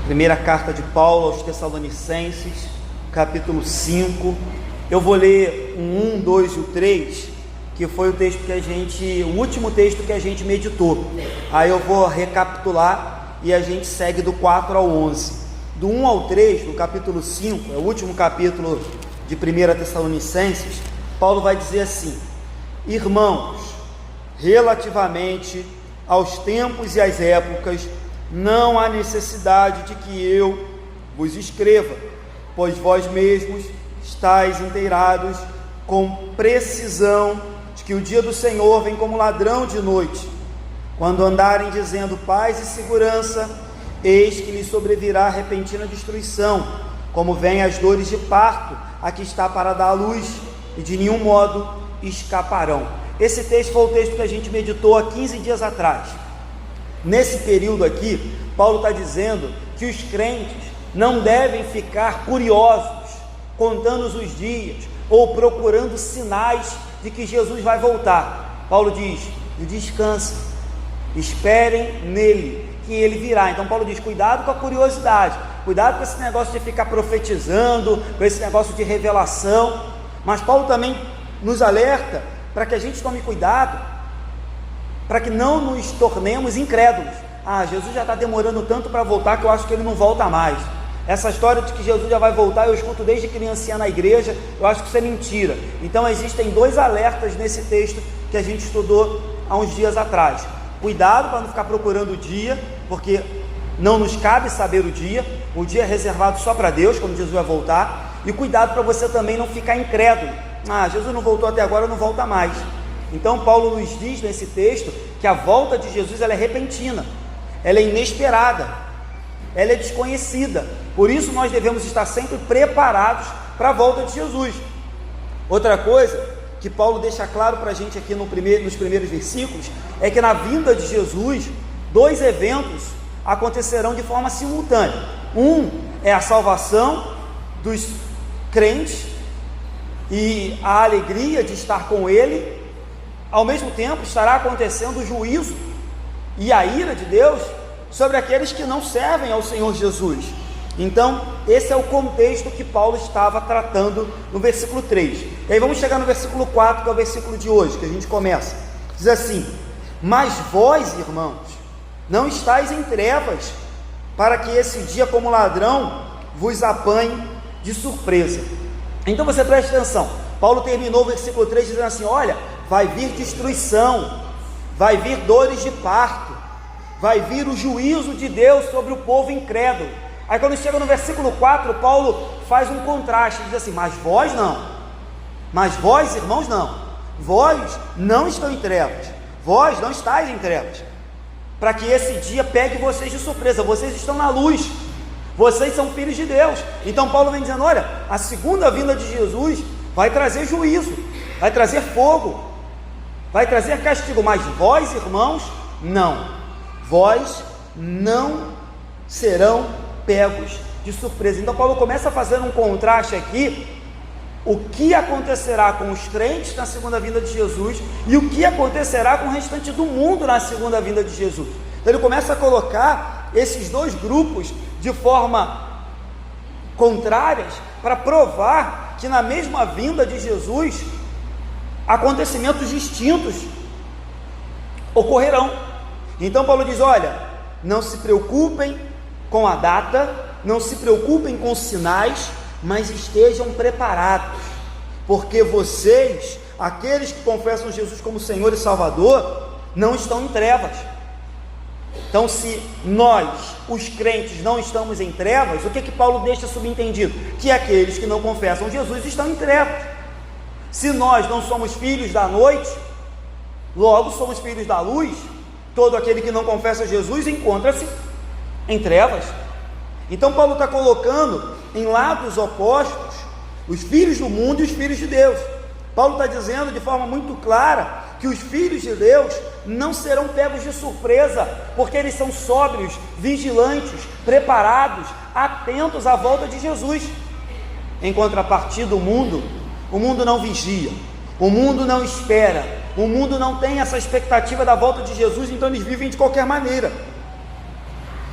Primeira carta de Paulo aos Tessalonicenses, capítulo 5. Eu vou ler o 1, 2 e o 3, que foi o último texto que a gente meditou. Aí eu vou recapitular e a gente segue do 4 ao 11. Do 1 ao 3, do capítulo 5, é o último capítulo de 1 Tessalonicenses, Paulo vai dizer assim: irmãos, relativamente aos tempos e às épocas, não há necessidade de que eu vos escreva, pois vós mesmos estáis inteirados com precisão de que o dia do Senhor vem como ladrão de noite. Quando andarem dizendo paz e segurança, eis que lhes sobrevirá repentina destruição, como vêm as dores de parto a que está para dar à luz, e de nenhum modo escaparão. Esse texto foi o texto que a gente meditou há 15 dias atrás. Nesse período aqui, Paulo está dizendo que os crentes não devem ficar curiosos, contando os dias, ou procurando sinais de que Jesus vai voltar. Paulo diz: descansem, esperem nele, que ele virá. Então Paulo diz: cuidado com a curiosidade, cuidado com esse negócio de ficar profetizando, com esse negócio de revelação. Mas Paulo também nos alerta para que a gente tome cuidado, para que não nos tornemos incrédulos. Jesus já está demorando tanto para voltar que eu acho que ele não volta mais. Essa história de que Jesus já vai voltar, eu escuto desde criancinha na igreja, eu acho que isso é mentira. Então existem dois alertas nesse texto que a gente estudou há uns dias atrás. Cuidado para não ficar procurando o dia, porque não nos cabe saber o dia é reservado só para Deus, quando Jesus vai voltar. E cuidado para você também não ficar incrédulo. Jesus não voltou até agora, não volta mais. Então Paulo nos diz nesse texto que a volta de Jesus ela é repentina, ela é inesperada, ela é desconhecida. Por isso nós devemos estar sempre preparados para a volta de Jesus. Outra coisa que Paulo deixa claro para a gente aqui nos primeiros versículos é que na vinda de Jesus, dois eventos acontecerão de forma simultânea. Um é a salvação dos crentes e a alegria de estar com Ele. Ao mesmo tempo estará acontecendo o juízo e a ira de Deus sobre aqueles que não servem ao Senhor Jesus. Então esse é o contexto que Paulo estava tratando no versículo 3. E aí vamos chegar no versículo 4, que é o versículo de hoje, que a gente começa. Diz assim: mas vós, irmãos, não estáis em trevas, para que esse dia como ladrão vos apanhe de surpresa. Então você presta atenção, Paulo terminou o versículo 3 dizendo assim: olha, vai vir destruição, vai vir dores de parto, vai vir o juízo de Deus sobre o povo incrédulo. Aí quando chega no versículo 4, Paulo faz um contraste, diz assim: mas vós não, mas vós, irmãos, não, vós não estão em trevas, vós não estáis em trevas, para que esse dia pegue vocês de surpresa. Vocês estão na luz, vocês são filhos de Deus. Então Paulo vem dizendo: olha, a segunda vinda de Jesus vai trazer juízo, vai trazer fogo, vai trazer castigo, mas vós, irmãos, não, vós não serão pegos de surpresa. Então Paulo começa a fazer um contraste aqui, o que acontecerá com os crentes na segunda vinda de Jesus e o que acontecerá com o restante do mundo na segunda vinda de Jesus. Então ele começa a colocar esses dois grupos de forma contrárias, para provar que na mesma vinda de Jesus acontecimentos distintos ocorrerão. Então Paulo diz: olha, não se preocupem com a data, não se preocupem com os sinais, mas estejam preparados, porque vocês, aqueles que confessam Jesus como Senhor e Salvador, não estão em trevas. Então, se nós, os crentes, não estamos em trevas, o que Paulo deixa subentendido? Que aqueles que não confessam Jesus estão em trevas. Se nós não somos filhos da noite, logo somos filhos da luz. Todo aquele que não confessa Jesus encontra-se em trevas. Então Paulo está colocando em lados opostos os filhos do mundo e os filhos de Deus. Paulo está dizendo de forma muito clara que os filhos de Deus não serão pegos de surpresa, porque eles são sóbrios, vigilantes, preparados, atentos à volta de Jesus. Em contrapartida, o mundo não vigia, o mundo não espera, o mundo não tem essa expectativa da volta de Jesus, então eles vivem de qualquer maneira.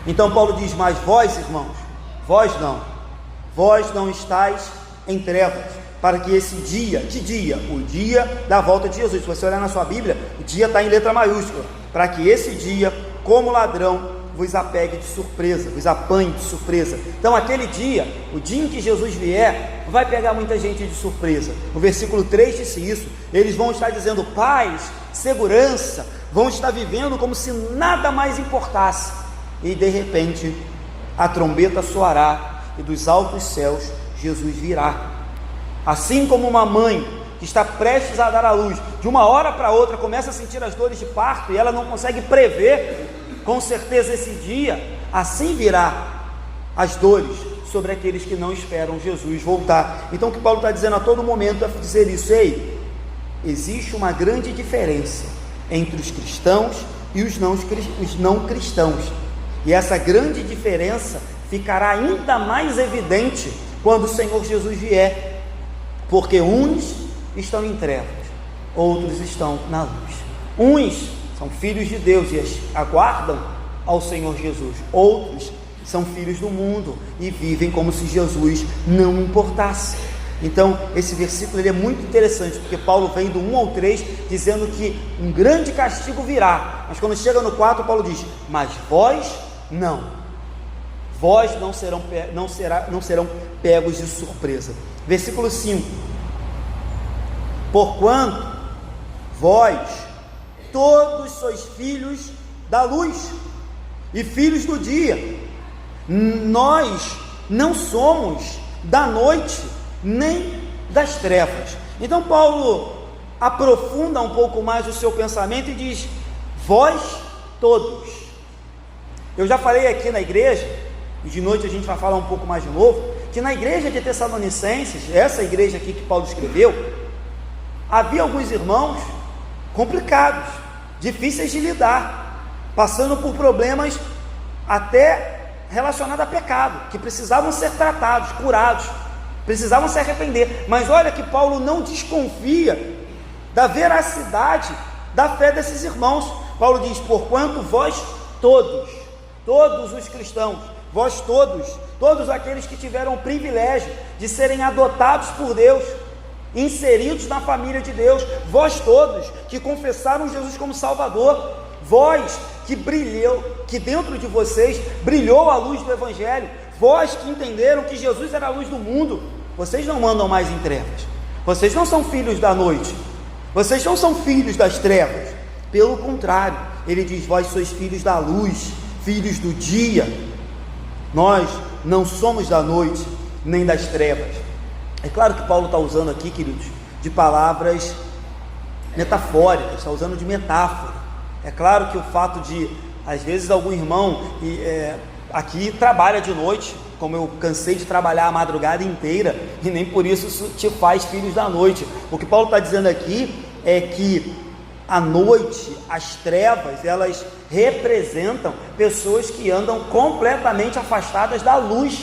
Então Paulo diz: mas vós, irmãos, vós não estáis em trevas, para que esse dia, que dia? O dia da volta de Jesus. Se você olhar na sua Bíblia, o dia está em letra maiúscula, para que esse dia, como ladrão, vos apegue de surpresa, vos apanhe de surpresa. Então aquele dia, o dia em que Jesus vier, vai pegar muita gente de surpresa. O versículo 3 disse isso. Eles vão estar dizendo paz, segurança, vão estar vivendo como se nada mais importasse, e de repente a trombeta soará, e dos altos céus Jesus virá. Assim como uma mãe que está prestes a dar à luz, de uma hora para outra começa a sentir as dores de parto, e ela não consegue prever com certeza esse dia, assim virá as dores sobre aqueles que não esperam Jesus voltar. Então o que Paulo está dizendo a todo momento é dizer isso: ei, existe uma grande diferença entre os cristãos e os não cristãos, e essa grande diferença ficará ainda mais evidente quando o Senhor Jesus vier, porque uns estão em trevas, outros estão na luz. Uns são filhos de Deus e aguardam ao Senhor Jesus, outros são filhos do mundo e vivem como se Jesus não importasse. Então esse versículo ele é muito interessante, porque Paulo vem do 1 ao 3 dizendo que um grande castigo virá, mas quando chega no 4, Paulo diz: mas vós não serão pegos de surpresa. Versículo 5: porquanto vós todos sois filhos da luz e filhos do dia. Nós não somos da noite nem das trevas. Então Paulo aprofunda um pouco mais o seu pensamento e diz: vós todos. Eu já falei aqui na igreja, e de noite a gente vai falar um pouco mais de novo, que na igreja de Tessalonicenses, essa igreja aqui que Paulo escreveu, havia alguns irmãos complicados, difíceis de lidar, passando por problemas até relacionados a pecado, que precisavam ser tratados, curados, precisavam se arrepender. Mas olha que Paulo não desconfia da veracidade da fé desses irmãos. Paulo diz: porquanto vós todos os cristãos, vós todos aqueles que tiveram o privilégio de serem adotados por Deus, inseridos na família de Deus, vós todos que confessaram Jesus como Salvador, vós que dentro de vocês brilhou a luz do Evangelho, vós que entenderam que Jesus era a luz do mundo, vocês não andam mais em trevas, vocês não são filhos da noite, vocês não são filhos das trevas, pelo contrário, ele diz: vós sois filhos da luz, filhos do dia. Nós não somos da noite nem das trevas. É claro que Paulo está usando aqui, queridos, de palavras metafóricas, está usando de metáfora. É claro que o fato de, às vezes, algum irmão aqui trabalha de noite, como eu cansei de trabalhar a madrugada inteira, e nem por isso te faz filhos da noite. O que Paulo está dizendo aqui é que a noite, as trevas, elas representam pessoas que andam completamente afastadas da luz,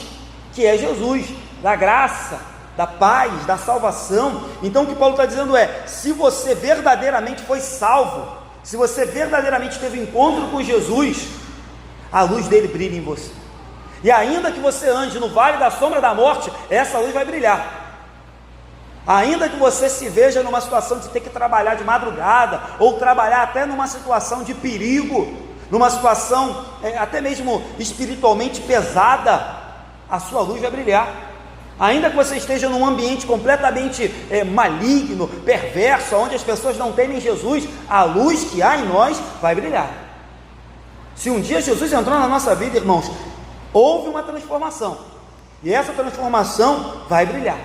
que é Jesus, da graça, da paz, da salvação. Então o que Paulo está dizendo é: se você verdadeiramente foi salvo, se você verdadeiramente teve encontro com Jesus, a luz dele brilha em você, e ainda que você ande no vale da sombra da morte, essa luz vai brilhar. Ainda que você se veja numa situação de ter que trabalhar de madrugada, ou trabalhar até numa situação de perigo, numa situação até mesmo espiritualmente pesada, a sua luz vai brilhar. Ainda que você esteja num ambiente completamente maligno, perverso, onde as pessoas não temem Jesus, a luz que há em nós vai brilhar. Se um dia Jesus entrou na nossa vida, irmãos, houve uma transformação, e essa transformação vai brilhar.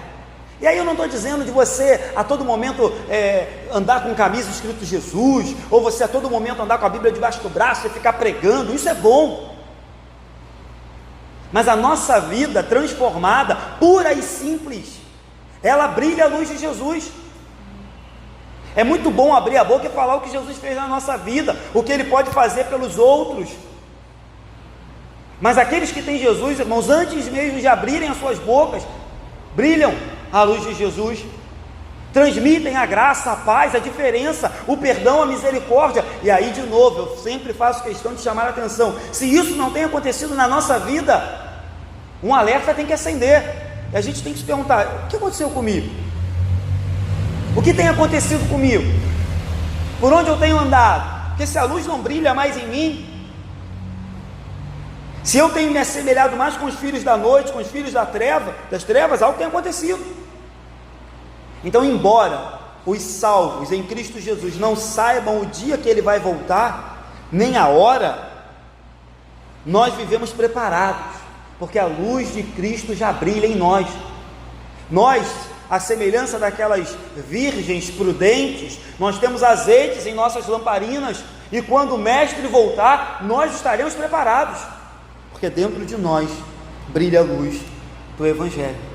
E aí eu não estou dizendo de você a todo momento andar com camisa escrito Jesus, ou você a todo momento andar com a Bíblia debaixo do braço e ficar pregando. Isso é bom, mas a nossa vida transformada, pura e simples, ela brilha a luz de Jesus. É muito bom abrir a boca e falar o que Jesus fez na nossa vida, o que Ele pode fazer pelos outros, mas aqueles que têm Jesus, irmãos, antes mesmo de abrirem as suas bocas, brilham a luz de Jesus. transmitem a graça, a paz, a diferença, o perdão, a misericórdia. E aí, de novo, eu sempre faço questão de chamar a atenção: se isso não tem acontecido na nossa vida, um alerta tem que acender, e a gente tem que se perguntar: o que aconteceu comigo? O que tem acontecido comigo? Por onde eu tenho andado? Porque se a luz não brilha mais em mim, se eu tenho me assemelhado mais com os filhos da noite, com os filhos das trevas, algo tem acontecido. Então, embora os salvos em Cristo Jesus não saibam o dia que Ele vai voltar, nem a hora, nós vivemos preparados, porque a luz de Cristo já brilha em nós. Nós, à semelhança daquelas virgens prudentes, nós temos azeites em nossas lamparinas, e quando o Mestre voltar, nós estaremos preparados, porque dentro de nós brilha a luz do Evangelho.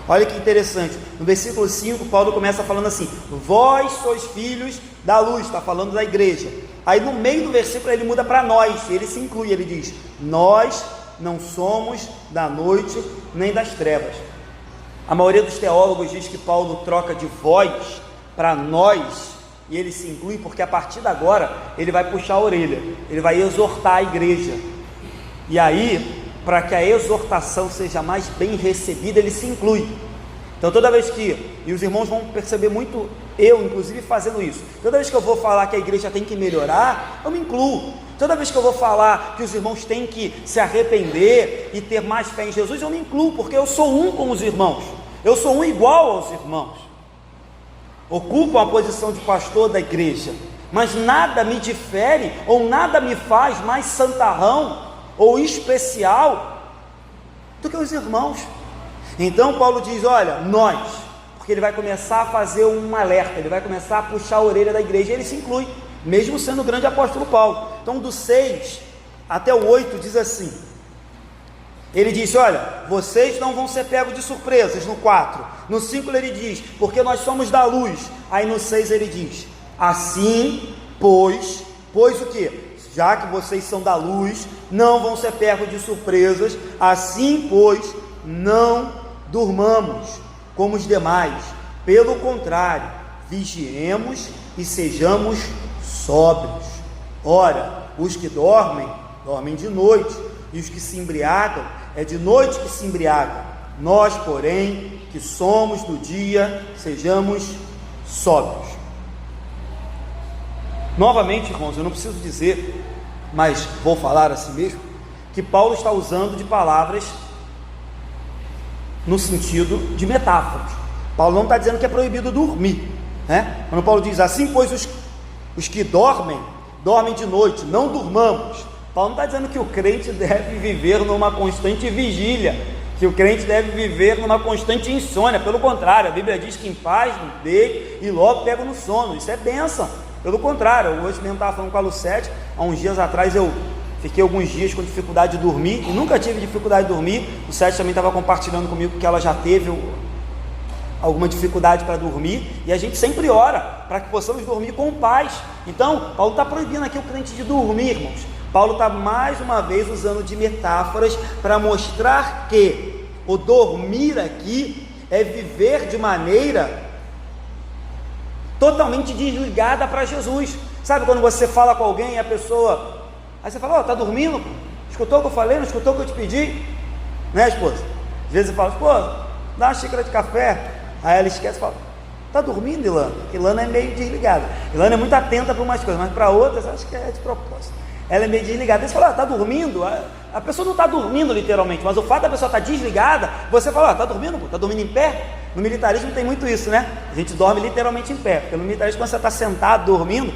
Olha que interessante, no versículo 5, Paulo começa falando assim: vós sois filhos da luz, está falando da igreja. Aí no meio do versículo ele muda para nós, ele se inclui, ele diz: nós não somos da noite nem das trevas. A maioria dos teólogos diz que Paulo troca de vós para nós, e ele se inclui porque a partir de agora ele vai puxar a orelha, ele vai exortar a igreja. E aí, para que a exortação seja mais bem recebida, ele se inclui. Então toda vez que, e os irmãos vão perceber muito, eu inclusive fazendo isso, toda vez que eu vou falar que a igreja tem que melhorar, eu me incluo. Toda vez que eu vou falar que os irmãos têm que se arrepender e ter mais fé em Jesus, eu me incluo, porque eu sou um com os irmãos, eu sou um igual aos irmãos, ocupo a posição de pastor da igreja, mas nada me difere, ou nada me faz mais santarrão, ou especial do que os irmãos. Então Paulo diz: olha, nós, porque ele vai começar a fazer um alerta, ele vai começar a puxar a orelha da igreja, e ele se inclui, mesmo sendo o grande apóstolo Paulo. Então do 6 até o 8 diz assim, ele diz: olha, vocês não vão ser pegos de surpresas, no 4, no 5 ele diz: porque nós somos da luz. Aí no 6 ele diz: assim, pois o que? Já que vocês são da luz, não vão ser pegos de surpresas. Assim, pois, não durmamos como os demais, pelo contrário, vigiemos e sejamos sóbrios. Ora, os que dormem, dormem de noite, e os que se embriagam, é de noite que se embriagam. Nós, porém, que somos do dia, sejamos sóbrios. Novamente, irmãos, eu não preciso dizer, mas vou falar assim mesmo, que Paulo está usando de palavras no sentido de metáforas. Paulo não está dizendo que é proibido dormir, né? Quando Paulo diz assim, pois os que dormem de noite, não durmamos. Paulo não está dizendo que o crente deve viver numa constante vigília, que o crente deve viver numa constante insônia. Pelo contrário, a Bíblia diz que em paz deito e logo pego no sono. Isso é bênção. Pelo contrário, eu hoje mesmo estava falando com a Lucete, há uns dias atrás eu fiquei alguns dias com dificuldade de dormir, e nunca tive dificuldade de dormir. O Lucete também estava compartilhando comigo que ela já teve alguma dificuldade para dormir, e a gente sempre ora para que possamos dormir com paz. Então, Paulo está proibindo aqui o crente de dormir, irmãos. Paulo está mais uma vez usando de metáforas para mostrar que o dormir aqui é viver de maneira totalmente desligada para Jesus. Sabe quando você fala com alguém e a pessoa, aí você fala: ó, tá dormindo? Escutou o que eu falei? Não escutou o que eu te pedi? Né, esposa? Às vezes você fala: esposa, dá uma xícara de café. Aí ela esquece e fala: tá dormindo, Ilana? Ilana é meio desligada. Ilana é muito atenta para umas coisas, mas para outras acho que é de propósito. Ela é meio desligada. Aí você fala: tá dormindo? A pessoa não está dormindo literalmente, mas o fato da pessoa estar desligada, você fala: tá dormindo? Tá dormindo em pé? No militarismo tem muito isso, né? A gente dorme literalmente em pé, porque no militarismo, quando você está sentado dormindo,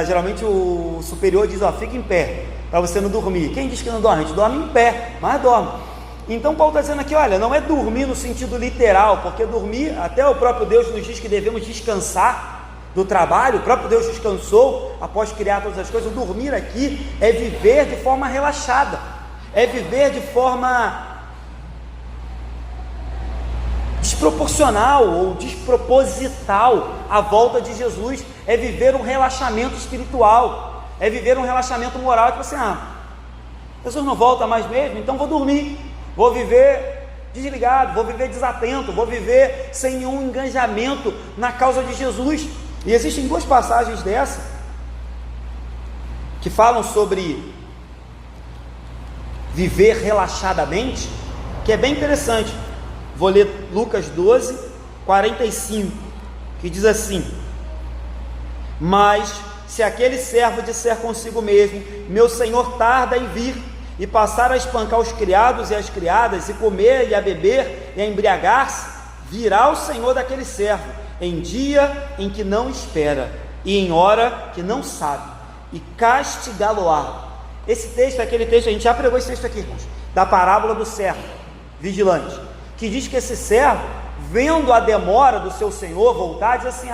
geralmente o superior diz: ó, fica em pé, para você não dormir. Quem diz que não dorme? A gente dorme em pé, mas dorme. Então Paulo está dizendo aqui: olha, não é dormir no sentido literal, porque dormir, até o próprio Deus nos diz que devemos descansar do trabalho. O próprio Deus descansou após criar todas as coisas. O dormir aqui é viver de forma relaxada, é viver de forma desproporcional ou desproposital à volta de Jesus, é viver um relaxamento espiritual, é viver um relaxamento moral. Tipo assim: Jesus não volta mais mesmo, então vou dormir, vou viver desligado, vou viver desatento, vou viver sem nenhum engajamento na causa de Jesus. E existem duas passagens dessa que falam sobre viver relaxadamente, que é bem interessante. Vou ler Lucas 12, 45, que diz assim: mas se aquele servo disser consigo mesmo, meu senhor tarda em vir, e passar a espancar os criados e as criadas, e comer e a beber e a embriagar-se, virá o senhor daquele servo em dia em que não espera e em hora que não sabe, e castigá-lo-á. Esse texto é aquele texto, a gente já pregou esse texto aqui, irmãos, da parábola do servo vigilante, que diz que esse servo, vendo a demora do seu senhor voltar, diz assim: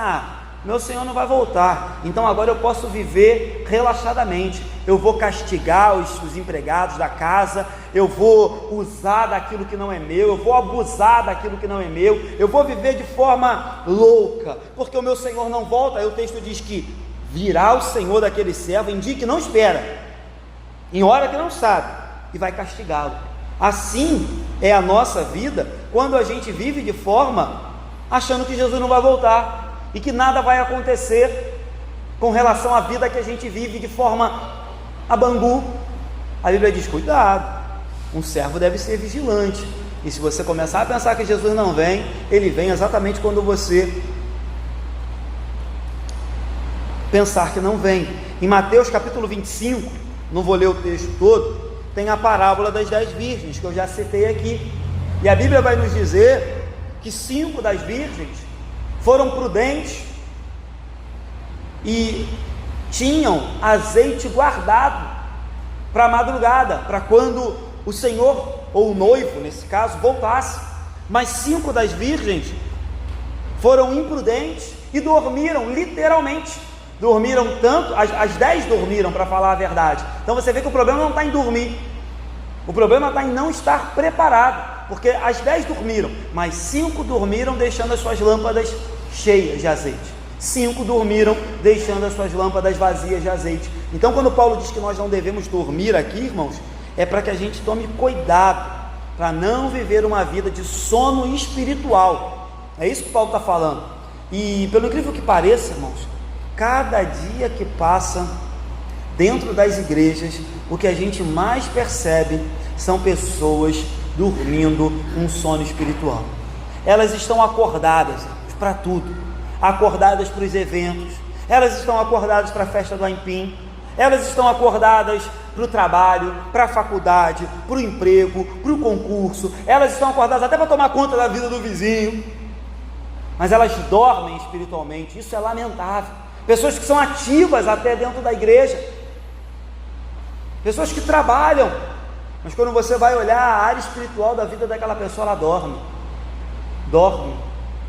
meu senhor não vai voltar, então agora eu posso viver relaxadamente, eu vou castigar os empregados da casa, eu vou usar daquilo que não é meu, eu vou abusar daquilo que não é meu, eu vou viver de forma louca, porque o meu senhor não volta. Aí o texto diz que virá o senhor daquele servo em dia que não espera, em hora que não sabe, e vai castigá-lo. Assim é a nossa vida quando a gente vive de forma achando que Jesus não vai voltar e que nada vai acontecer com relação à vida que a gente vive de forma a bangu. A Bíblia diz: cuidado, um servo deve ser vigilante, e se você começar a pensar que Jesus não vem, ele vem exatamente quando você pensar que não vem. Em Mateus capítulo 25, não vou ler o texto todo, tem a parábola das 10 virgens, que eu já citei aqui, e a Bíblia vai nos dizer que 5 das virgens foram prudentes e tinham azeite guardado para a madrugada, para quando o Senhor, ou o noivo nesse caso, voltasse. Mas 5 das virgens foram imprudentes e dormiram, literalmente dormiram tanto, as 10 dormiram, para falar a verdade. Então você vê que o problema não está em dormir, o problema está em não estar preparado, porque as 10 dormiram, mas 5 dormiram deixando as suas lâmpadas cheias de azeite, 5 dormiram deixando as suas lâmpadas vazias de azeite. Então quando Paulo diz que nós não devemos dormir aqui, irmãos, é para que a gente tome cuidado, para não viver uma vida de sono espiritual. É isso que Paulo está falando. E pelo incrível que pareça, irmãos, cada dia que passa dentro das igrejas, o que a gente mais percebe são pessoas dormindo um sono espiritual. Elas estão acordadas para tudo, acordadas para os eventos, elas estão acordadas para a festa do Aipim, elas estão acordadas para o trabalho, para a faculdade, para o emprego, para o concurso, elas estão acordadas até para tomar conta da vida do vizinho, mas elas dormem espiritualmente. Isso é lamentável. Pessoas que são ativas até dentro da igreja, pessoas que trabalham, mas quando você vai olhar a área espiritual da vida daquela pessoa, ela dorme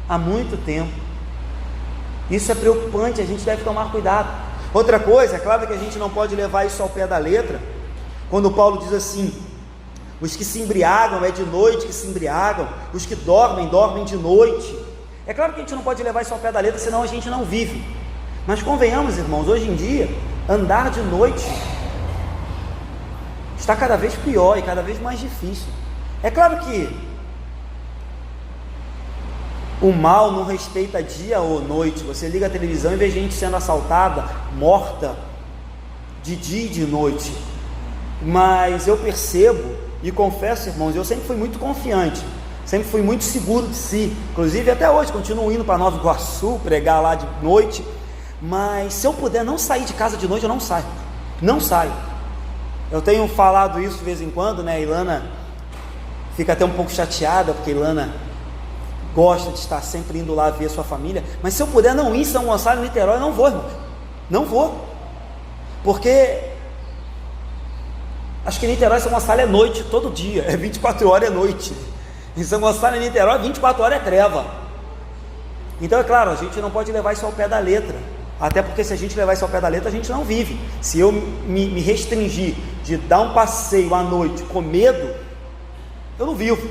há muito tempo. Isso é preocupante, a gente deve tomar cuidado. Outra coisa, é claro que a gente não pode levar isso ao pé da letra, quando Paulo diz assim: os que se embriagam, é de noite que se embriagam, os que dormem, dormem de noite. É claro que a gente não pode levar isso ao pé da letra, senão a gente não vive. Mas convenhamos, irmãos, hoje em dia, andar de noite está cada vez pior e cada vez mais difícil. É claro que o mal não respeita dia ou noite. Você liga a televisão e vê gente sendo assaltada, morta, de dia e de noite. Mas eu percebo e confesso, irmãos, eu sempre fui muito confiante, sempre fui muito seguro de si. Inclusive até hoje continuo indo para Nova Iguaçu, pregar lá de noite. Mas se eu puder não sair de casa de noite, eu não saio. Não saio. Eu tenho falado isso de vez em quando, né? A Ilana fica até um pouco chateada, porque a Ilana gosta de estar sempre indo lá ver sua família. Mas se eu puder não ir em São Gonçalo e Niterói, eu não vou, irmão. Não vou. Porque acho que em Niterói e São Gonçalo é noite todo dia. É 24 horas é noite. Em São Gonçalo e Niterói, 24 horas é treva. Então é claro, a gente não pode levar isso ao pé da letra. Até porque se a gente levar isso ao pé da letra, a gente não vive. Se eu me restringir de dar um passeio à noite com medo, eu não vivo.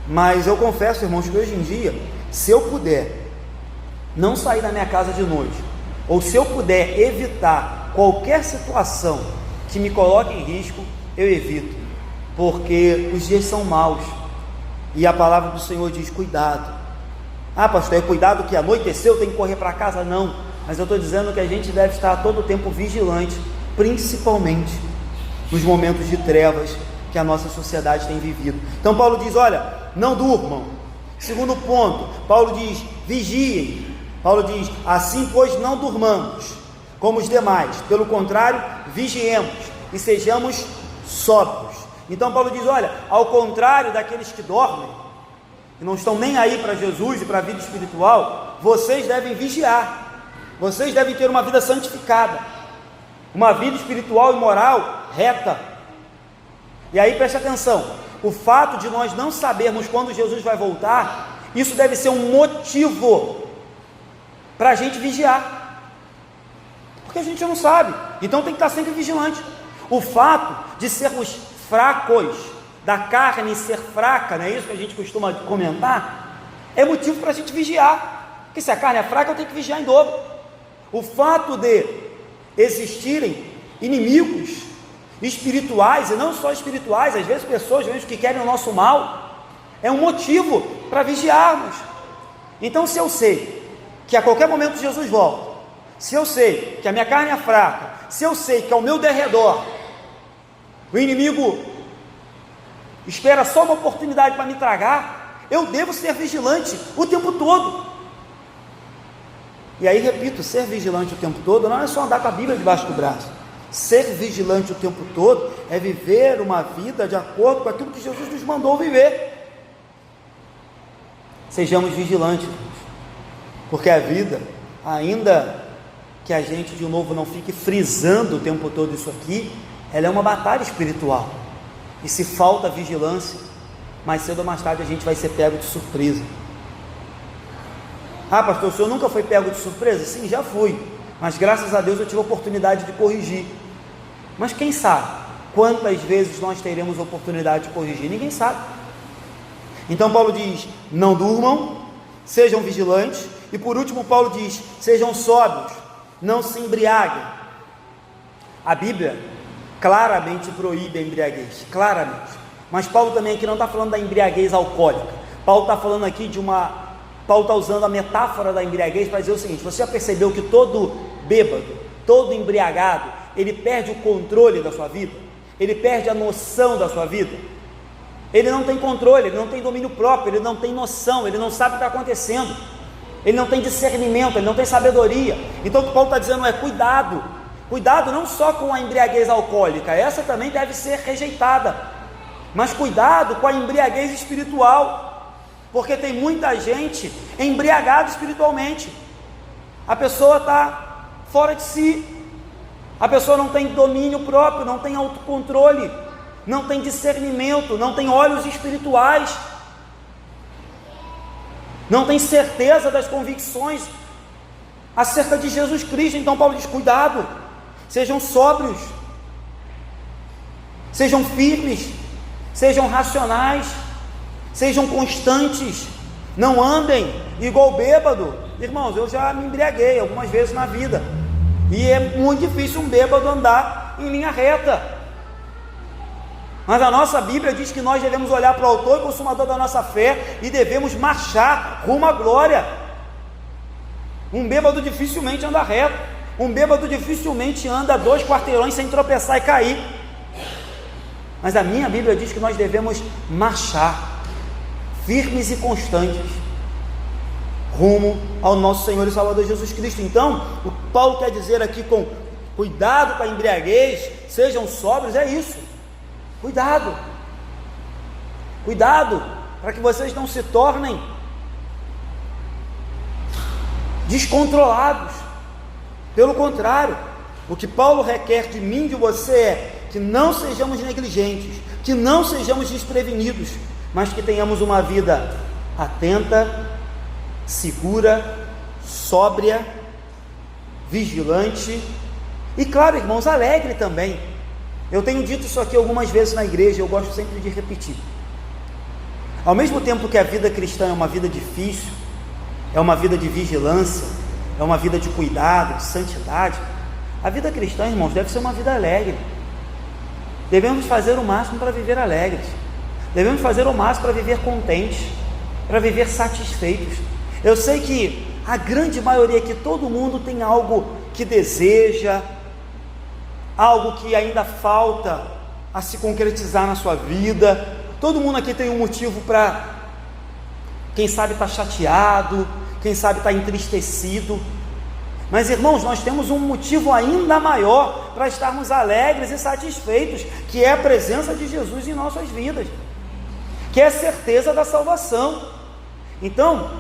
Mas eu confesso, irmãos, que hoje em dia, se eu puder não sair da minha casa de noite, ou se eu puder evitar qualquer situação que me coloque em risco, eu evito. Porque os dias são maus. E a palavra do Senhor diz: cuidado. Ah, pastor, é cuidado que anoiteceu, tem que correr para casa? Não, mas eu estou dizendo que a gente deve estar a todo tempo vigilante, principalmente nos momentos de trevas que a nossa sociedade tem vivido. Então Paulo diz: olha, não durmam. Segundo ponto, Paulo diz: vigiem. Paulo diz: assim pois não durmamos como os demais, pelo contrário, vigiemos e sejamos sóbrios. Então Paulo diz: olha, ao contrário daqueles que dormem, que não estão nem aí para Jesus e para a vida espiritual, vocês devem vigiar, vocês devem ter uma vida santificada, uma vida espiritual e moral reta. E aí preste atenção, o fato de nós não sabermos quando Jesus vai voltar, isso deve ser um motivo para a gente vigiar, porque a gente não sabe, então tem que estar sempre vigilante. O fato de sermos fracos, da carne ser fraca, não é isso que a gente costuma comentar, é motivo para a gente vigiar, porque se a carne é fraca, eu tenho que vigiar em dobro. O fato de existirem inimigos espirituais, e não só espirituais, às vezes pessoas mesmo que querem o nosso mal, é um motivo para vigiarmos. Então, se eu sei que a qualquer momento Jesus volta, se eu sei que a minha carne é fraca, se eu sei que ao meu derredor o inimigo espera só uma oportunidade para me tragar, eu devo ser vigilante o tempo todo. E aí repito, ser vigilante o tempo todo não é só andar com a Bíblia debaixo do braço. Ser vigilante o tempo todo é viver uma vida de acordo com aquilo que Jesus nos mandou viver. Sejamos vigilantes, porque a vida, ainda que a gente de novo não fique frisando o tempo todo isso aqui, ela é uma batalha espiritual, e se falta vigilância, mais cedo ou mais tarde a gente vai ser pego de surpresa. Ah, pastor, o senhor nunca foi pego de surpresa? Sim, já fui, mas graças a Deus eu tive a oportunidade de corrigir. Mas quem sabe quantas vezes nós teremos a oportunidade de corrigir? Ninguém sabe. Então Paulo diz: não durmam, sejam vigilantes. E por último Paulo diz: sejam sóbrios, não se embriaguem. A Bíblia claramente proíbe a embriaguez, claramente. Mas Paulo também aqui não está falando da embriaguez alcoólica. Paulo está falando aqui Paulo está usando a metáfora da embriaguez para dizer o seguinte: você já percebeu que todo bêbado, todo embriagado, ele perde o controle da sua vida? Ele perde a noção da sua vida? Ele não tem controle, ele não tem domínio próprio, ele não tem noção, ele não sabe o que está acontecendo, ele não tem discernimento, ele não tem sabedoria. Então o que Paulo está dizendo é: cuidado, cuidado não só com a embriaguez alcoólica, essa também deve ser rejeitada, mas cuidado com a embriaguez espiritual, porque tem muita gente embriagada espiritualmente. A pessoa está fora de si, a pessoa não tem domínio próprio, não tem autocontrole, não tem discernimento, não tem olhos espirituais, não tem certeza das convicções acerca de Jesus Cristo. Então Paulo diz: cuidado, sejam sóbrios, sejam firmes, sejam racionais, sejam constantes, não andem igual bêbado. Irmãos, eu já me embriaguei algumas vezes na vida, e é muito difícil um bêbado andar em linha reta. Mas a nossa Bíblia diz que nós devemos olhar para o autor e consumador da nossa fé e devemos marchar rumo à glória. Um bêbado dificilmente anda reto, um bêbado dificilmente anda 2 quarteirões sem tropeçar e cair. Mas a minha Bíblia diz que nós devemos marchar firmes e constantes rumo ao nosso Senhor e Salvador Jesus Cristo. Então, o que Paulo quer dizer aqui com cuidado com a embriaguez, sejam sóbrios, é isso. Cuidado, cuidado, para que vocês não se tornem descontrolados. Pelo contrário, o que Paulo requer de mim e de você é que não sejamos negligentes, que não sejamos desprevenidos, mas que tenhamos uma vida atenta, segura, sóbria, vigilante e, claro, irmãos, alegre também. Eu tenho dito isso aqui algumas vezes na igreja, eu gosto sempre de repetir. Ao mesmo tempo que a vida cristã é uma vida difícil, é uma vida de vigilância, é uma vida de cuidado, de santidade, a vida cristã, irmãos, deve ser uma vida alegre. Devemos fazer o máximo para viver alegres. Devemos fazer o máximo para viver contentes, para viver satisfeitos. Eu sei que a grande maioria aqui, todo mundo tem algo que deseja, algo que ainda falta a se concretizar na sua vida. Todo mundo aqui tem um motivo para, quem sabe, estar chateado, quem sabe estar entristecido. Mas, irmãos, nós temos um motivo ainda maior para estarmos alegres e satisfeitos, que é a presença de Jesus em nossas vidas, que é a certeza da salvação. Então,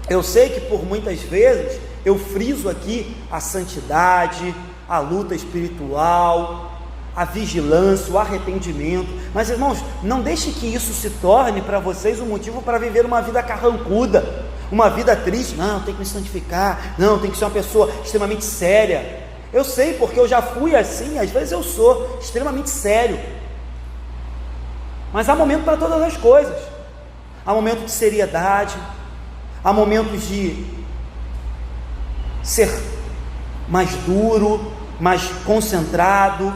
eu sei que por muitas vezes eu friso aqui a santidade, a luta espiritual, a vigilância, o arrependimento, mas, irmãos, não deixe que isso se torne para vocês um motivo para viver uma vida carrancuda, uma vida triste. Não, tem que me santificar, não, tem que ser uma pessoa extremamente séria. Eu sei, porque eu já fui assim, às vezes eu sou extremamente sério, mas há momento para todas as coisas. Há momentos de seriedade, há momentos de ser mais duro, mais concentrado,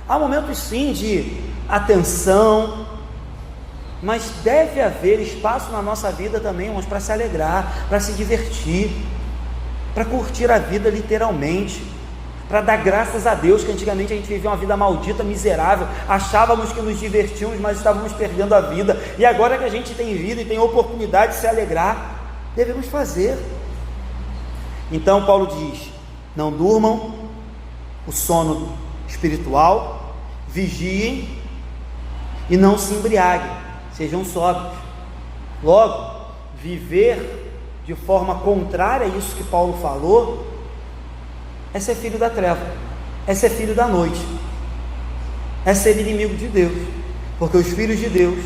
há momentos sim de atenção, mas deve haver espaço na nossa vida também, irmãos, para se alegrar, para se divertir, para curtir a vida literalmente, para dar graças a Deus, que antigamente a gente vivia uma vida maldita, miserável, achávamos que nos divertíamos, mas estávamos perdendo a vida, e agora que a gente tem vida e tem oportunidade de se alegrar, devemos fazer. Então Paulo diz: não durmam o sono espiritual, vigiem e não se embriaguem, sejam sóbrios. Logo, viver de forma contrária a isso que Paulo falou é ser filho da treva, é ser filho da noite, é ser inimigo de Deus, porque os filhos de Deus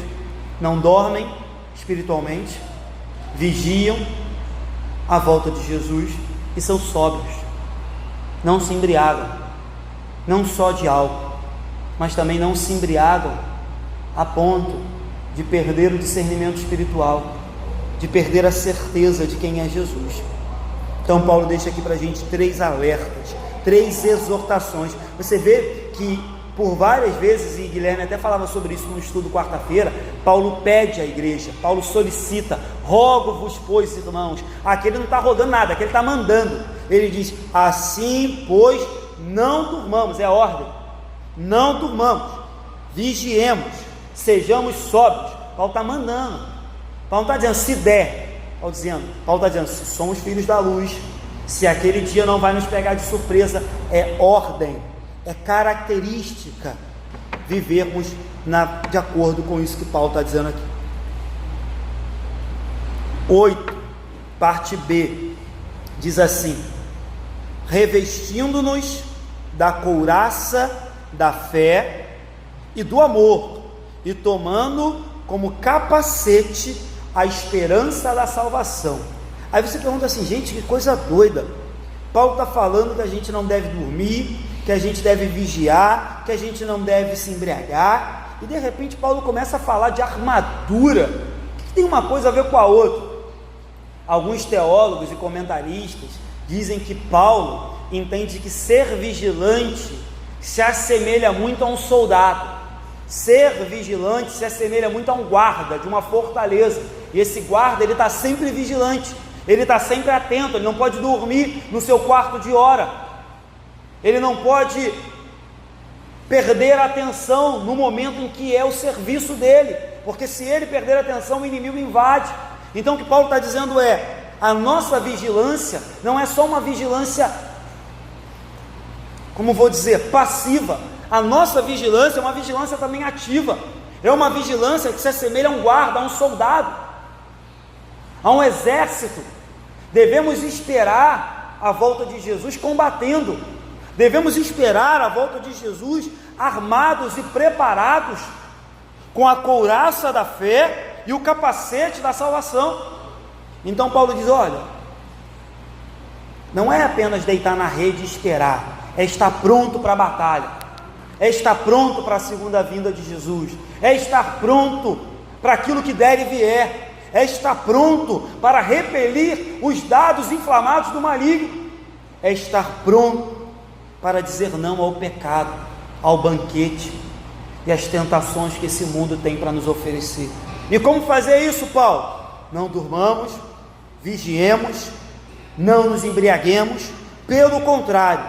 não dormem espiritualmente, vigiam à volta de Jesus e são sóbrios, não se embriagam, não só de álcool, mas também não se embriagam a ponto de perder o discernimento espiritual, de perder a certeza de quem é Jesus. Então Paulo deixa aqui para a gente 3 alertas, 3 exortações. Você vê que por várias vezes, e Guilherme até falava sobre isso no estudo quarta-feira, Paulo pede à igreja, Paulo solicita: rogo-vos, pois, irmãos. Aqui ele não está rogando nada, aqui ele está mandando. Ele diz: assim, pois, não durmamos, é ordem, não durmamos, vigiemos, sejamos sóbrios. Paulo está mandando, Paulo não está dizendo se der, Paulo está dizendo se somos filhos da luz, se aquele dia não vai nos pegar de surpresa. É ordem, é característica vivermos de acordo com isso que Paulo está dizendo aqui. 8, parte B, diz assim: revestindo-nos da couraça da fé e do amor, e tomando como capacete a esperança da salvação. Aí você pergunta assim: gente, que coisa doida, Paulo está falando que a gente não deve dormir, que a gente deve vigiar, que a gente não deve se embriagar, e de repente Paulo começa a falar de armadura. O que tem uma coisa a ver com a outra? Alguns teólogos e comentaristas dizem que Paulo entende que ser vigilante se assemelha muito a um soldado. Ser vigilante se assemelha muito a um guarda de uma fortaleza, e esse guarda, ele está sempre vigilante, ele está sempre atento, ele não pode dormir no seu quarto de hora, ele não pode perder a atenção no momento em que é o serviço dele, porque se ele perder a atenção, o inimigo invade. Então o que Paulo está dizendo é: a nossa vigilância não é só uma vigilância, como vou dizer, passiva. A nossa vigilância é uma vigilância também ativa, é uma vigilância que se assemelha a um guarda, a um soldado, a um exército. Devemos esperar a volta de Jesus combatendo, devemos esperar a volta de Jesus armados e preparados com a couraça da fé e o capacete da salvação. Então Paulo diz: olha, não é apenas deitar na rede e esperar, é estar pronto para a batalha, é estar pronto para a segunda vinda de Jesus, é estar pronto para aquilo que der e vier, é estar pronto para repelir os dardos inflamados do maligno, é estar pronto para dizer não ao pecado, ao banquete, e as tentações que esse mundo tem para nos oferecer. E como fazer isso, Paulo? Não durmamos, vigiemos, não nos embriaguemos, pelo contrário,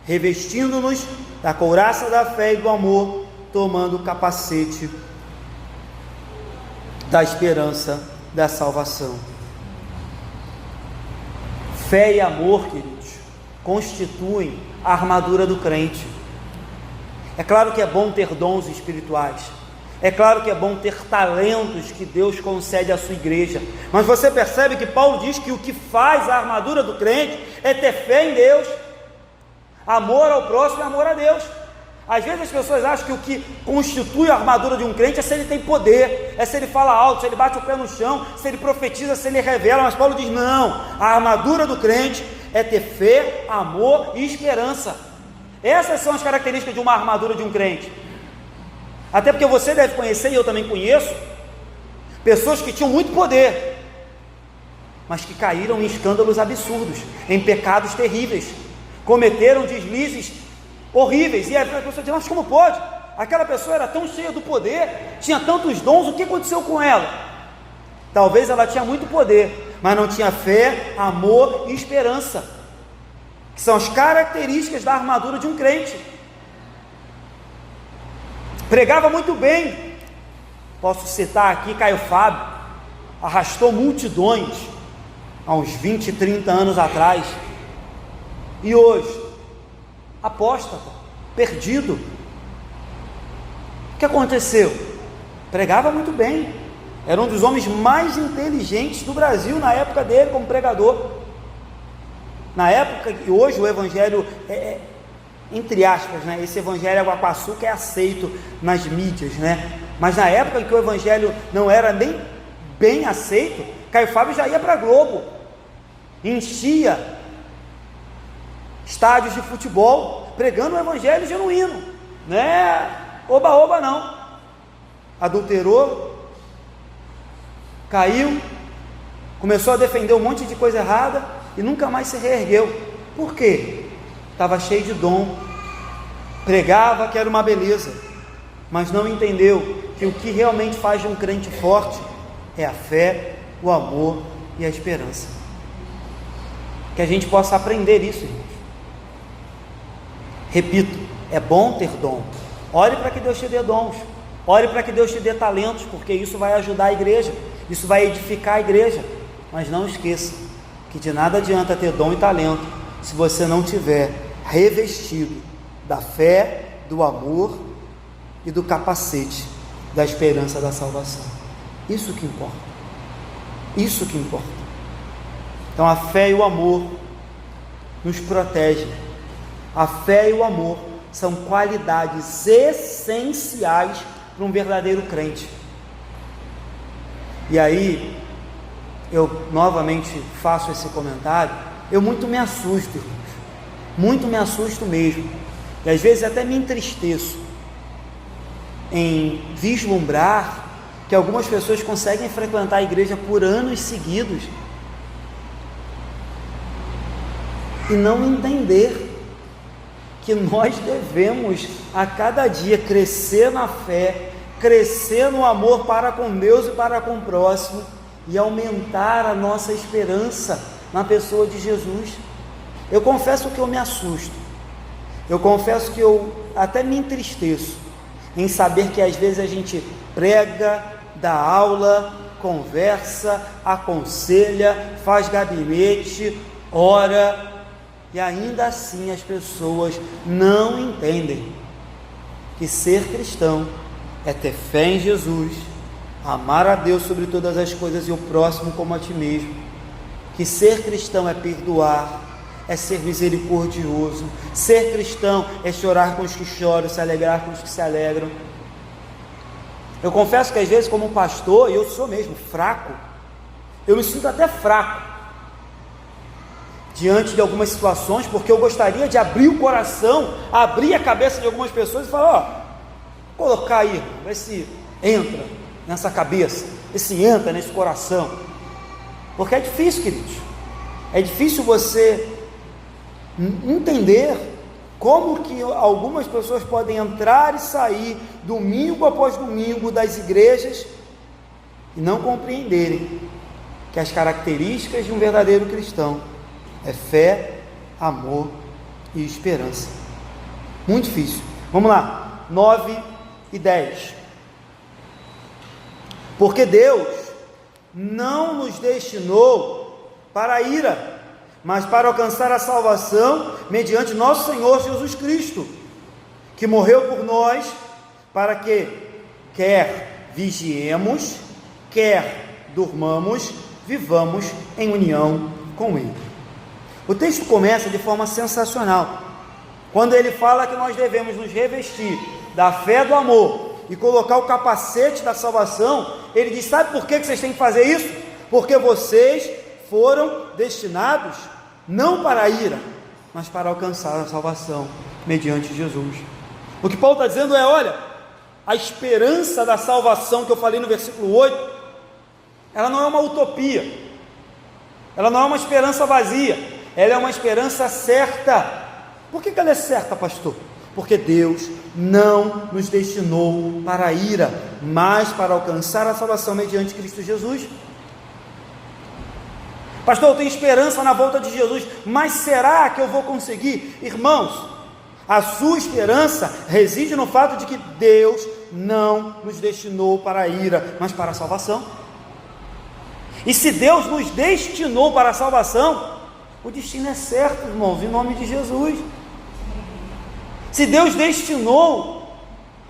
revestindo-nos da couraça da fé e do amor, tomando o capacete da esperança da salvação. Fé e amor, queridos, constituem a armadura do crente. É claro que é bom ter dons espirituais, é claro que é bom ter talentos que Deus concede à sua igreja, mas você percebe que Paulo diz que o que faz a armadura do crente é ter fé em Deus, amor ao próximo e amor a Deus. Às vezes as pessoas acham que o que constitui a armadura de um crente é se ele tem poder, é se ele fala alto, se ele bate o pé no chão, se ele profetiza, se ele revela, mas Paulo diz não, a armadura do crente é ter fé, amor e esperança. Essas são as características de uma armadura de um crente. Até porque você deve conhecer, e eu também conheço, pessoas que tinham muito poder, mas que caíram em escândalos absurdos, em pecados terríveis, cometeram deslizes horríveis, e a pessoa diz, mas como pode? Aquela pessoa era tão cheia do poder, tinha tantos dons, o que aconteceu com ela? Talvez ela tinha muito poder, mas não tinha fé, amor e esperança, que são as características da armadura de um crente. Pregava muito bem, posso citar aqui Caio Fábio, arrastou multidões há uns 20, 30 anos atrás, e hoje, apóstata, perdido. O que aconteceu? Pregava muito bem, era um dos homens mais inteligentes do Brasil na época dele como pregador. Na época que hoje o evangelho entre aspas, né? Esse evangelho água com açúcar é aceito nas mídias, né? Mas na época em que o evangelho não era nem bem aceito, Caio Fábio já ia para a Globo, enchia estádios de futebol, pregando o evangelho genuíno, né? Oba-oba não, adulterou, caiu, começou a defender um monte de coisa errada e nunca mais se reergueu. Por quê? Estava cheio de dom, pregava que era uma beleza, mas não entendeu que o que realmente faz de um crente forte é a fé, o amor e a esperança. Que a gente possa aprender isso, irmãos. Repito, é bom ter dom. Ore para que Deus te dê dons, ore para que Deus te dê talentos, porque isso vai ajudar a igreja, isso vai edificar a igreja. Mas não esqueça que de nada adianta ter dom e talento se você não tiver revestido da fé, do amor e do capacete da esperança da salvação. Isso que importa, isso que importa. Então a fé e o amor nos protegem. A fé e o amor são qualidades essenciais para um verdadeiro crente. E aí eu novamente faço esse comentário, eu muito me assusto, irmãos, muito me assusto mesmo, e às vezes até me entristeço em vislumbrar que algumas pessoas conseguem frequentar a igreja por anos seguidos e não entender que nós devemos a cada dia crescer na fé, crescer no amor para com Deus e para com o próximo, e aumentar a nossa esperança na pessoa de Jesus. Eu confesso que eu me assusto, eu confesso que eu até me entristeço em saber que às vezes a gente prega, dá aula, conversa, aconselha, faz gabinete, ora, e ainda assim as pessoas não entendem que ser cristão é ter fé em Jesus, amar a Deus sobre todas as coisas e o próximo como a ti mesmo, que ser cristão é perdoar, é ser misericordioso, ser cristão é chorar com os que choram, se alegrar com os que se alegram. Eu confesso que às vezes como pastor, e eu sou mesmo fraco, eu me sinto até fraco diante de algumas situações, porque eu gostaria de abrir o coração, abrir a cabeça de algumas pessoas e falar, colocar aí, ver se entra nessa cabeça, ver se entra nesse coração, porque é difícil, queridos, é difícil você entender Como que algumas pessoas podem entrar e sair domingo após domingo das igrejas e não compreenderem que as características de um verdadeiro cristão é fé, amor e esperança? Muito difícil. Vamos lá, 9 e 10. Porque Deus não nos destinou para a ira, mas para alcançar a salvação mediante nosso Senhor Jesus Cristo, que morreu por nós, para que, quer vigiemos, quer durmamos, vivamos em união com Ele. O texto começa de forma sensacional, quando ele fala que nós devemos nos revestir da fé do amor e colocar o capacete da salvação. Ele diz: sabe por que vocês têm que fazer isso? Porque vocês foram destinados não para a ira, mas para alcançar a salvação mediante Jesus. O que Paulo está dizendo é: olha, a esperança da salvação que eu falei no versículo 8, ela não é uma utopia, ela não é uma esperança vazia, ela é uma esperança certa. Por que ela é certa, pastor? Porque Deus não nos destinou para a ira, mas para alcançar a salvação mediante Cristo Jesus. Pastor, eu tenho esperança na volta de Jesus, mas será que eu vou conseguir? Irmãos, a sua esperança reside no fato de que Deus não nos destinou para a ira, mas para a salvação. E se Deus nos destinou para a salvação, o destino é certo, irmãos, em nome de Jesus. Se Deus destinou,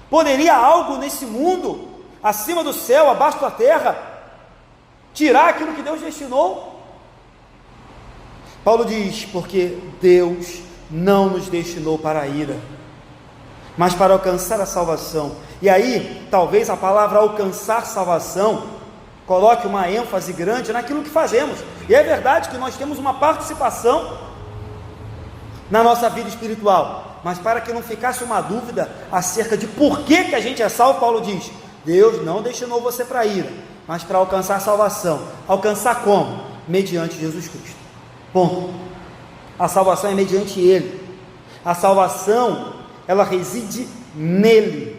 poderia algo nesse mundo, acima do céu, abaixo da terra, tirar aquilo que Deus destinou? Paulo diz: porque Deus não nos destinou para a ira, mas para alcançar a salvação. E aí, talvez a palavra alcançar salvação coloque uma ênfase grande naquilo que fazemos. E é verdade que nós temos uma participação na nossa vida espiritual, mas para que não ficasse uma dúvida acerca de por que a gente é salvo, Paulo diz: Deus não destinou você para a ira, mas para alcançar a salvação. Alcançar como? Mediante Jesus Cristo. Ponto. A salvação é mediante Ele. A salvação, ela reside nele.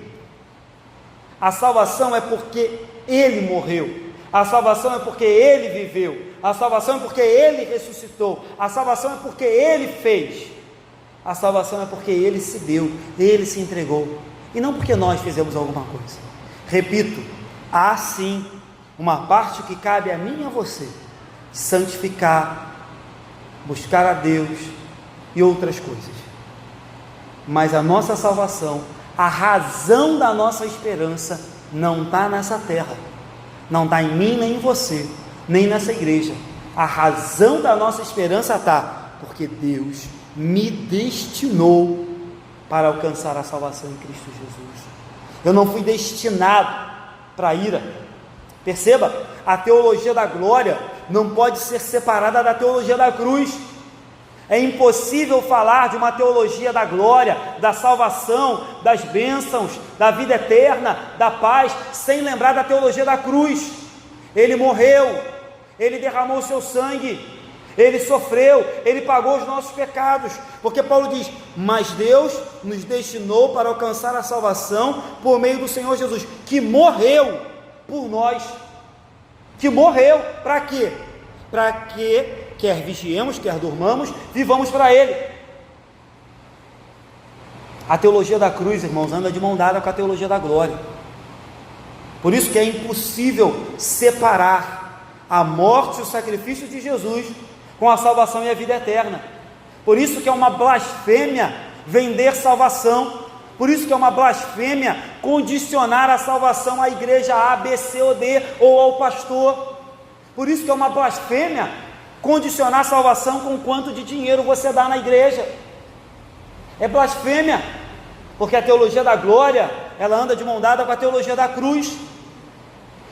A salvação é porque Ele morreu. A salvação é porque Ele viveu. A salvação é porque Ele ressuscitou. A salvação é porque Ele fez. A salvação é porque Ele se deu, Ele se entregou, e não porque nós fizemos alguma coisa. Repito, há sim uma parte que cabe a mim e a você: santificar, buscar a Deus e outras coisas. Mas a nossa salvação, a razão da nossa esperança, não está nessa terra, não está em mim nem em você, nem nessa igreja. A razão da nossa esperança está porque Deus me destinou para alcançar a salvação em Cristo Jesus. Eu não fui destinado para a ira. Perceba, a teologia da glória não pode ser separada da teologia da cruz. É impossível falar de uma teologia da glória, da salvação, das bênçãos, da vida eterna, da paz, sem lembrar da teologia da cruz. Ele morreu, Ele derramou seu sangue, Ele sofreu, Ele pagou os nossos pecados, porque Paulo diz: mas Deus nos destinou para alcançar a salvação por meio do Senhor Jesus, que morreu por nós. Que morreu, para quê? Para que, quer vigiemos, quer durmamos, vivamos para Ele. A teologia da cruz, irmãos, anda de mão dada com a teologia da glória. Por isso que é impossível separar a morte e o sacrifício de Jesus com a salvação e a vida eterna. Por isso que é uma blasfêmia vender salvação. Por isso que é uma blasfêmia condicionar a salvação à igreja A, B, C ou D, ou ao pastor. Por isso que é uma blasfêmia condicionar a salvação com quanto de dinheiro você dá na igreja. É blasfêmia, porque a teologia da glória, ela anda de mão dada com a teologia da cruz,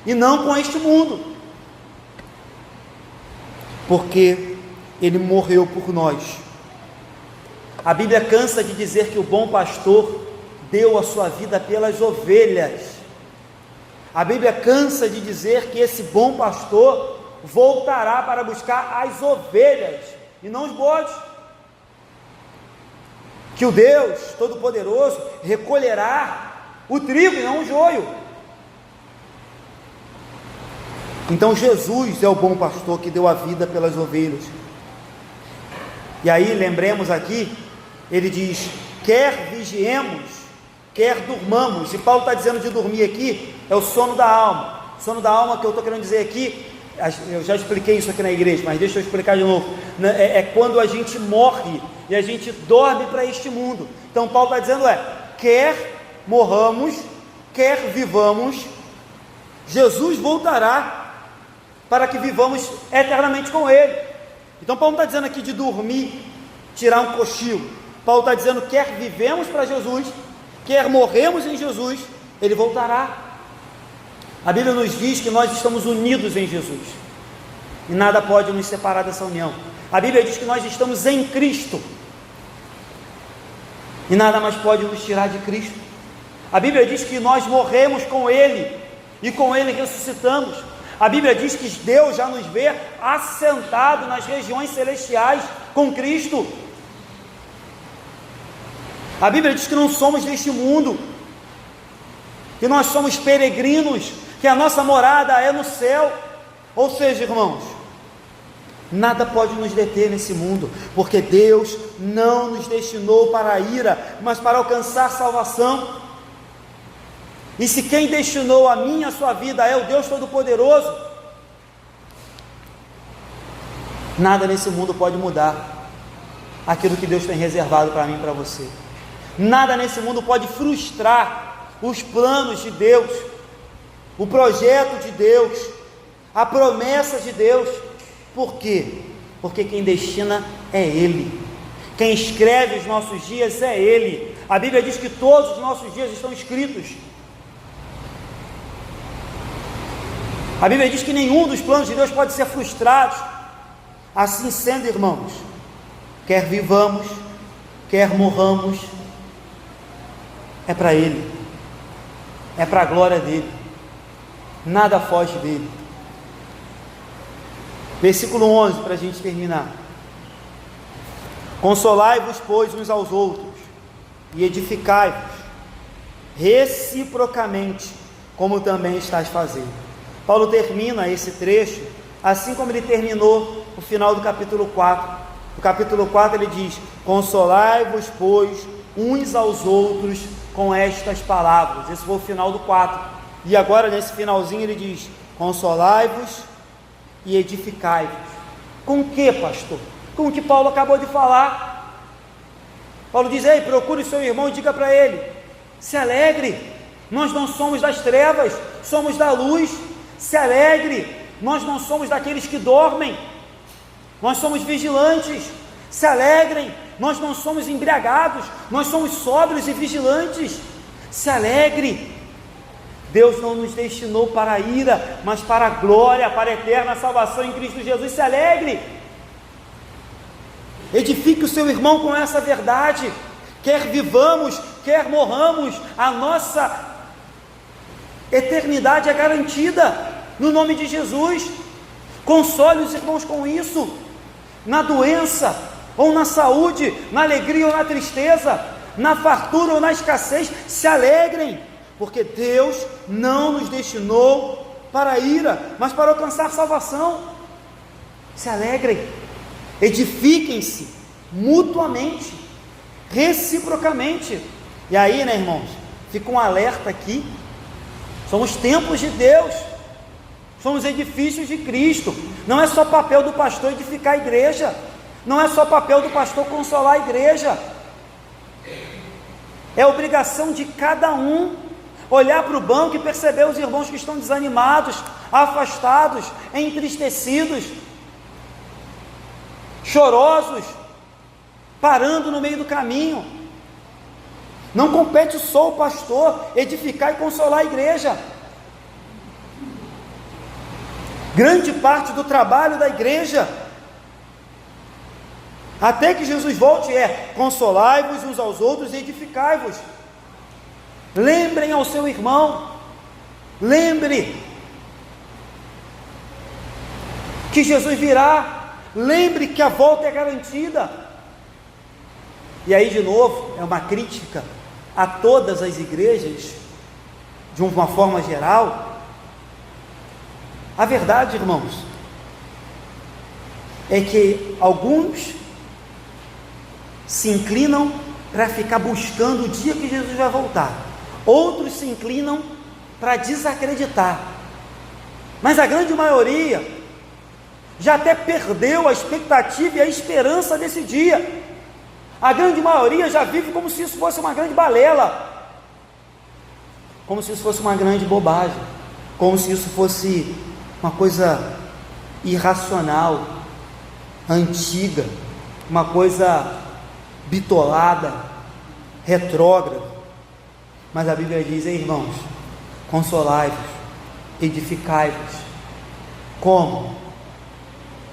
e não com este mundo. Porque Ele morreu por nós. A Bíblia cansa de dizer que o bom pastor deu a sua vida pelas ovelhas. A Bíblia cansa de dizer que esse bom pastor voltará para buscar as ovelhas e não os bodes. que o Deus Todo-Poderoso recolherá o trigo e não o joio. Então Jesus é o bom pastor que deu a vida pelas ovelhas. E aí lembremos aqui, ele diz, quer vigiemos, quer durmamos. E Paulo está dizendo de dormir aqui, é o sono da alma. O sono da alma que eu estou querendo dizer aqui, eu já expliquei isso aqui na igreja, mas deixa eu explicar de novo, é quando a gente morre e a gente dorme para este mundo. Então Paulo está dizendo quer morramos, quer vivamos, Jesus voltará para que vivamos eternamente com Ele. Então Paulo não está dizendo aqui de dormir, tirar um cochilo. Paulo está dizendo, quer vivemos para Jesus, quer morremos em Jesus, Ele voltará. A Bíblia nos diz que nós estamos unidos em Jesus, e nada pode nos separar dessa união. A Bíblia diz que nós estamos em Cristo, e nada mais pode nos tirar de Cristo. A Bíblia diz que nós morremos com Ele, e com Ele ressuscitamos. A Bíblia diz que Deus já nos vê assentado nas regiões celestiais com Cristo. A Bíblia diz que não somos deste mundo, que nós somos peregrinos, que a nossa morada é no céu. Ou seja, irmãos, nada pode nos deter nesse mundo, porque Deus não nos destinou para a ira, mas para alcançar salvação. E se quem destinou a mim e a sua vida é o Deus Todo-Poderoso, nada nesse mundo pode mudar aquilo que Deus tem reservado para mim e para você. Nada nesse mundo pode frustrar os planos de Deus, o projeto de Deus, a promessa de Deus. Por quê? Porque quem destina é Ele, quem escreve os nossos dias é Ele. A Bíblia diz que todos os nossos dias estão escritos. A Bíblia diz que nenhum dos planos de Deus pode ser frustrado. Assim sendo, irmãos, quer vivamos, quer morramos, é para Ele, é para a glória dEle, nada foge dEle. Versículo 11, para a gente terminar. Consolai-vos, pois, uns aos outros, e edificai-vos, reciprocamente, como também estás fazendo. Paulo termina esse trecho, assim como ele terminou o final do capítulo 4. No capítulo 4 ele diz, consolai-vos, pois, uns aos outros, com estas palavras. Esse foi o final do 4. E agora nesse finalzinho ele diz, consolai-vos e edificai-vos. Com o que, pastor? Com o que Paulo acabou de falar. Paulo diz, ei, procure o seu irmão e diga para ele, se alegre, nós não somos das trevas, somos da luz. Se alegre, nós não somos daqueles que dormem, nós somos vigilantes. Se alegrem, nós não somos embriagados, nós somos sóbrios e vigilantes. Se alegre, Deus não nos destinou para a ira, mas para a glória, para a eterna salvação em Cristo Jesus. Se alegre, edifique o seu irmão com essa verdade. Quer vivamos, quer morramos, a nossa eternidade é garantida no nome de Jesus. Console os irmãos com isso, na doença ou na saúde, na alegria ou na tristeza, na fartura ou na escassez. Se alegrem, porque Deus não nos destinou para a ira, mas para alcançar salvação. Se alegrem, edifiquem-se mutuamente, reciprocamente. E aí, né, irmãos, fica um alerta aqui. Somos templos de Deus, somos edifícios de Cristo. Não é só papel do pastor edificar a igreja, não é só papel do pastor consolar a igreja, é obrigação de cada um olhar para o banco e perceber os irmãos que estão desanimados, afastados, entristecidos, chorosos, parando no meio do caminho. Não compete só o pastor edificar e consolar a igreja. Grande parte do trabalho da igreja, até que Jesus volte, é consolai-vos uns aos outros e edificai-vos. Lembrem ao seu irmão, lembre que Jesus virá, lembre que a volta é garantida. E aí, de novo, é uma crítica a todas as igrejas, de uma forma geral. A verdade, irmãos, é que alguns se inclinam para ficar buscando o dia que Jesus vai voltar, outros se inclinam para desacreditar, mas a grande maioria já até perdeu a expectativa e a esperança desse dia. A grande maioria já vive como se isso fosse uma grande balela, como se isso fosse uma grande bobagem, como se isso fosse uma coisa irracional, antiga, uma coisa bitolada, retrógrada. Mas a Bíblia diz: irmãos, consolai-vos, edificai-vos. Como?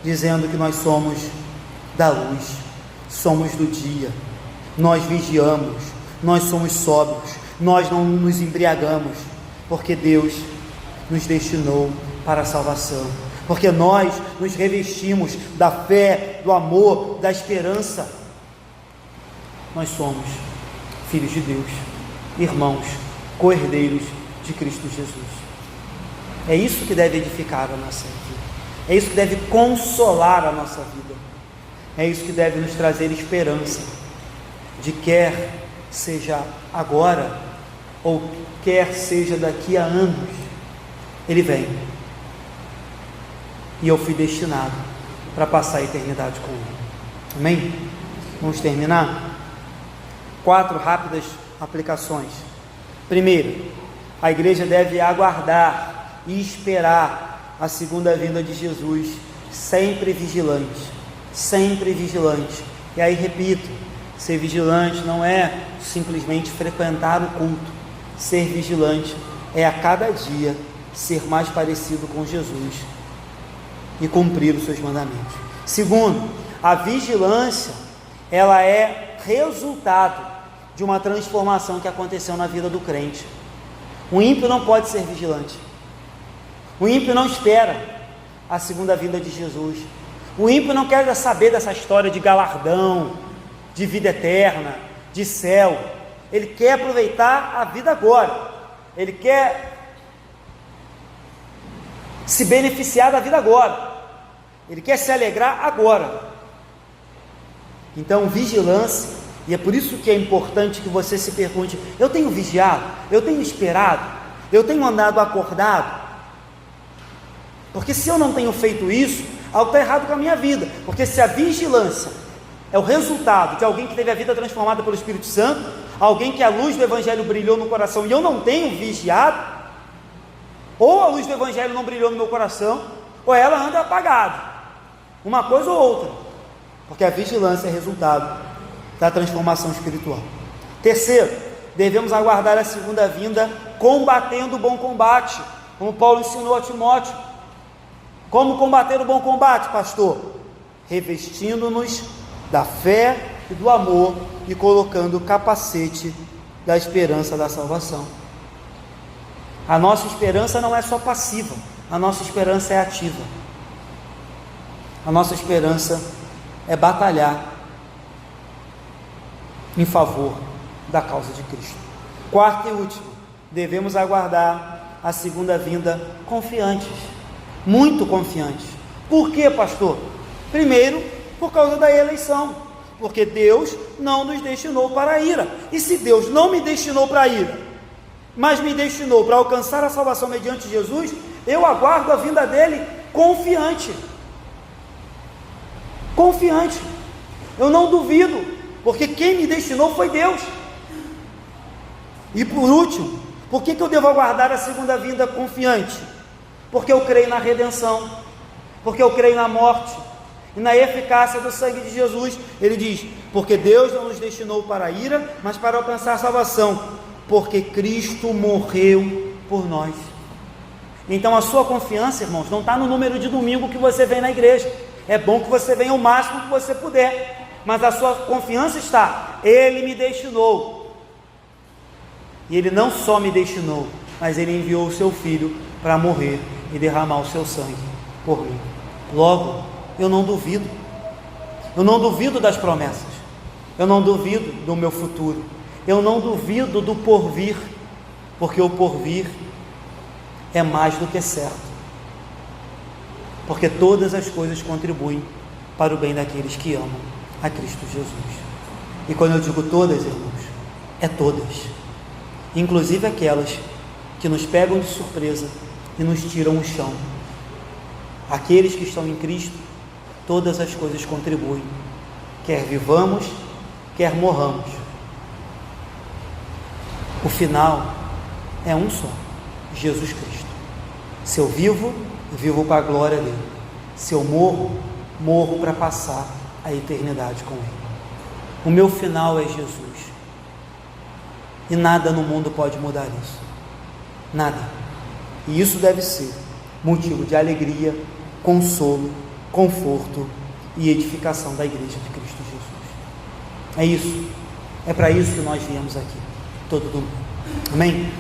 Dizendo que nós somos da luz, somos do dia, nós vigiamos, nós somos sóbrios, nós não nos embriagamos, porque Deus nos destinou para a salvação, porque nós nos revestimos da fé, do amor, da esperança. Nós somos filhos de Deus, irmãos, co-herdeiros de Cristo Jesus. É isso que deve edificar a nossa vida, é isso que deve consolar a nossa vida, é isso que deve nos trazer esperança, de quer seja agora, ou quer seja daqui a anos, Ele vem, e eu fui destinado para passar a eternidade com Ele. Amém? Vamos terminar? 4 rápidas aplicações. Primeiro, a igreja deve aguardar e esperar a segunda vinda de Jesus, sempre vigilante, sempre vigilante. E aí repito, ser vigilante não é simplesmente frequentar o culto, ser vigilante é a cada dia ser mais parecido com Jesus e cumprir os seus mandamentos. Segundo, a vigilância, ela é resultado de uma transformação que aconteceu na vida do crente. O ímpio não pode ser vigilante, o ímpio não espera a segunda vinda de Jesus, o ímpio não quer saber dessa história de galardão, de vida eterna, de céu. Ele quer aproveitar a vida agora, ele quer se beneficiar da vida agora, ele quer se alegrar agora. Então, vigilância, e é por isso que é importante que você se pergunte: eu tenho vigiado? Eu tenho esperado? Eu tenho andado acordado? Porque se eu não tenho feito isso, algo está errado com a minha vida. Porque se a vigilância é o resultado de alguém que teve a vida transformada pelo Espírito Santo, alguém que a luz do Evangelho brilhou no coração, e eu não tenho vigiado, ou a luz do Evangelho não brilhou no meu coração, ou ela anda apagada, uma coisa ou outra, porque a vigilância é resultado da transformação espiritual. Terceiro, devemos aguardar a segunda vinda combatendo o bom combate, como Paulo ensinou a Timóteo. Como combater o bom combate, pastor? Revestindo-nos da fé e do amor e colocando o capacete da esperança da salvação. A nossa esperança não é só passiva, a nossa esperança é ativa. A nossa esperança é batalhar em favor da causa de Cristo. Quarto e último, devemos aguardar a segunda vinda confiantes, muito confiantes. Por quê, pastor? Primeiro, por causa da eleição, porque Deus não nos destinou para a ira, e se Deus não me destinou para a ira, mas me destinou para alcançar a salvação mediante Jesus, eu aguardo a vinda dele confiante, eu não duvido, porque quem me destinou foi Deus. E por último, por que eu devo aguardar a segunda vinda confiante? Porque eu creio na redenção, porque eu creio na morte e na eficácia do sangue de Jesus. Ele diz: porque Deus não nos destinou para a ira, mas para alcançar a salvação, porque Cristo morreu por nós. Então a sua confiança, irmãos, não está no número de domingo que você vem na igreja. É bom que você venha o máximo que você puder, mas a sua confiança está: Ele me destinou, e Ele não só me destinou, mas Ele enviou o seu Filho para morrer e derramar o seu sangue por mim. Logo, eu não duvido das promessas, eu não duvido do meu futuro, eu não duvido do porvir, porque o porvir é mais do que certo, porque todas as coisas contribuem para o bem daqueles que amam a Cristo Jesus. E quando eu digo todas, irmãos, é todas, inclusive aquelas que nos pegam de surpresa e nos tiram o chão. Aqueles que estão em Cristo, todas as coisas contribuem, quer vivamos, quer morramos. O final é um só, Jesus Cristo. Se eu vivo, vivo para a glória dele. Se eu morro, morro para passar a eternidade com ele. O meu final é Jesus. E nada no mundo pode mudar isso. Nada. E isso deve ser motivo de alegria, consolo, conforto e edificação da igreja de Cristo Jesus. É isso. É para isso que nós viemos aqui todo domingo. Amém?